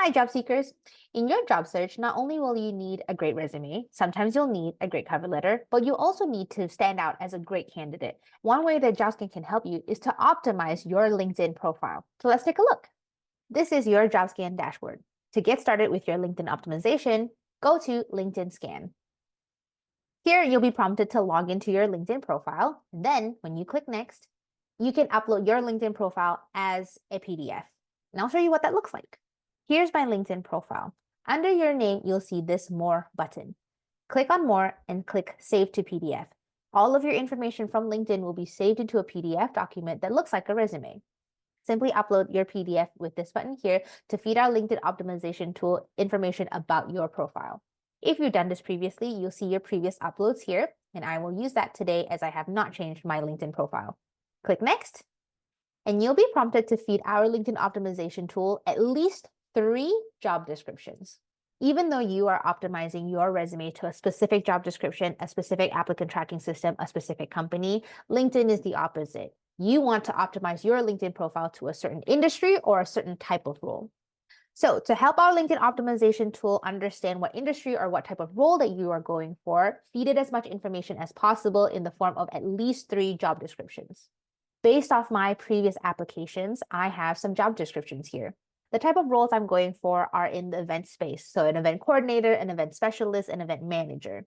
Hi, job seekers. In your job search, not only will you need a great resume, sometimes you'll need a great cover letter, but you also need to stand out as a great candidate. One way that Jobscan can help you is to optimize your LinkedIn profile. So let's take a look. This is your Jobscan dashboard. To get started with your LinkedIn optimization, go to LinkedIn Scan. Here, you'll be prompted to log into your LinkedIn profile. Then, when you click Next, you can upload your LinkedIn profile as a PDF. And I'll show you what that looks like. Here's my LinkedIn profile. Under your name, you'll see this More button. Click on More and click Save to PDF. All of your information from LinkedIn will be saved into a PDF document that looks like a resume. Simply upload your PDF with this button here to feed our LinkedIn optimization tool information about your profile. If you've done this previously, you'll see your previous uploads here, and I will use that today as I have not changed my LinkedIn profile. Click Next, and you'll be prompted to feed our LinkedIn optimization tool at least 3 job descriptions. Even though you are optimizing your resume to a specific job description, a specific applicant tracking system, a specific company, LinkedIn is the opposite. You want to optimize your LinkedIn profile to a certain industry or a certain type of role. So to help our LinkedIn optimization tool understand what industry or what type of role that you are going for, feed it as much information as possible in the form of at least 3 job descriptions. Based off my previous applications, I have some job descriptions here. The type of roles I'm going for are in the event space. So an event coordinator, an event specialist, an event manager.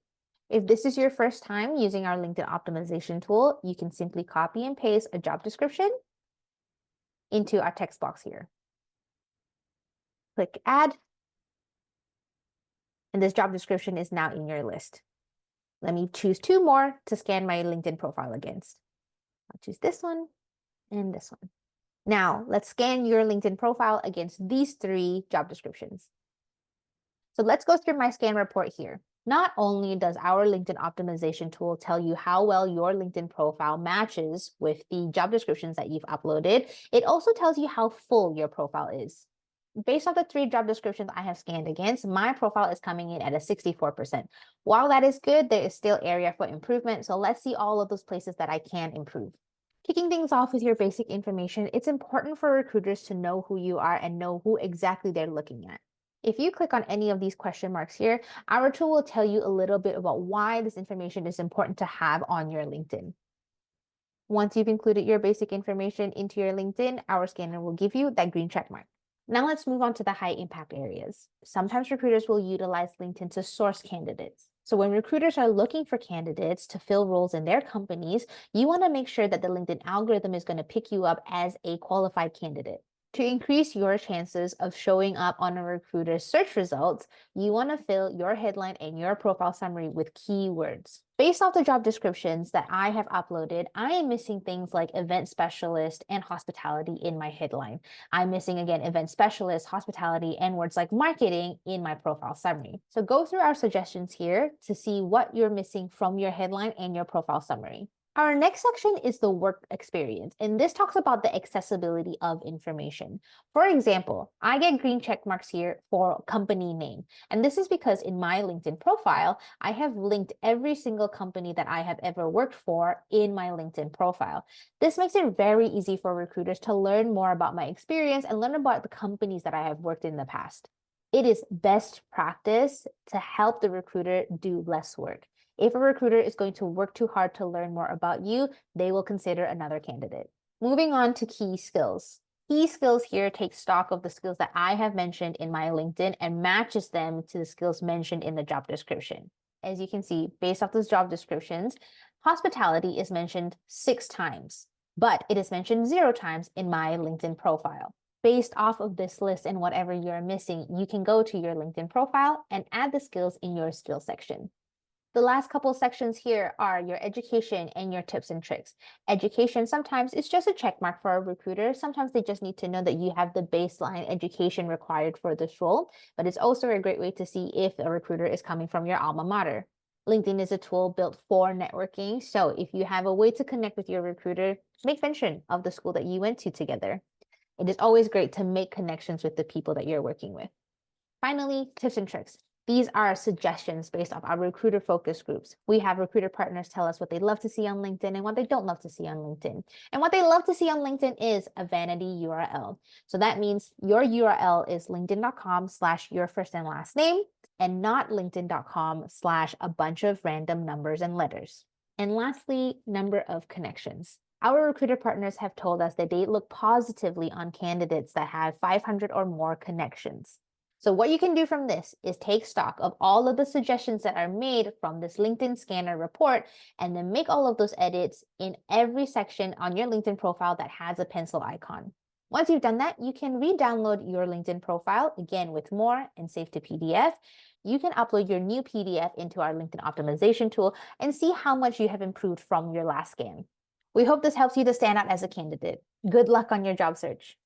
If this is your first time using our LinkedIn optimization tool, you can simply copy and paste a job description into our text box here. Click Add, and this job description is now in your list. Let me choose 2 more to scan my LinkedIn profile against. I'll choose this one and this one. Now, let's scan your LinkedIn profile against these 3 job descriptions. So let's go through my scan report here. Not only does our LinkedIn optimization tool tell you how well your LinkedIn profile matches with the job descriptions that you've uploaded, it also tells you how full your profile is. Based on the 3 job descriptions I have scanned against, my profile is coming in at a 64%. While that is good, there is still area for improvement. So let's see all of those places that I can improve. Kicking things off with your basic information, it's important for recruiters to know who you are and know who exactly they're looking at. If you click on any of these question marks here, our tool will tell you a little bit about why this information is important to have on your LinkedIn. Once you've included your basic information into your LinkedIn, our scanner will give you that green check mark. Now let's move on to the high impact areas. Sometimes recruiters will utilize LinkedIn to source candidates. So when recruiters are looking for candidates to fill roles in their companies, you want to make sure that the LinkedIn algorithm is going to pick you up as a qualified candidate. To increase your chances of showing up on a recruiter's search results, you want to fill your headline and your profile summary with keywords. Based off the job descriptions that I have uploaded, I am missing things like event specialist and hospitality in my headline. I'm missing, again, event specialist, hospitality, and words like marketing in my profile summary. So go through our suggestions here to see what you're missing from your headline and your profile summary. Our next section is the work experience, and this talks about the accessibility of information. For example, I get green check marks here for company name, and this is because in my LinkedIn profile, I have linked every single company that I have ever worked for in my LinkedIn profile. This makes it very easy for recruiters to learn more about my experience and learn about the companies that I have worked in the past. It is best practice to help the recruiter do less work. If a recruiter is going to work too hard to learn more about you, they will consider another candidate. Moving on to key skills. Key skills here take stock of the skills that I have mentioned in my LinkedIn and matches them to the skills mentioned in the job description. As you can see, based off those job descriptions, hospitality is mentioned 6 times, but it is mentioned 0 times in my LinkedIn profile. Based off of this list and whatever you're missing, you can go to your LinkedIn profile and add the skills in your skills section. The last couple sections here are your education and your tips and tricks. Education sometimes is just a check mark for a recruiter. Sometimes they just need to know that you have the baseline education required for this role, but it's also a great way to see if a recruiter is coming from your alma mater. LinkedIn is a tool built for networking, so if you have a way to connect with your recruiter, make mention of the school that you went to together. It is always great to make connections with the people that you're working with. Finally, tips and tricks. These are suggestions based off our recruiter focus groups. We have recruiter partners tell us what they love to see on LinkedIn and what they don't love to see on LinkedIn. And what they love to see on LinkedIn is a vanity URL. So that means your URL is linkedin.com/your first and last name and not linkedin.com/ a bunch of random numbers and letters. And lastly, number of connections. Our recruiter partners have told us that they look positively on candidates that have 500 or more connections. So what you can do from this is take stock of all of the suggestions that are made from this LinkedIn Scanner report and then make all of those edits in every section on your LinkedIn profile that has a pencil icon. Once you've done that, you can re-download your LinkedIn profile, again with more and save to PDF. You can upload your new PDF into our LinkedIn optimization tool and see how much you have improved from your last scan. We hope this helps you to stand out as a candidate. Good luck on your job search.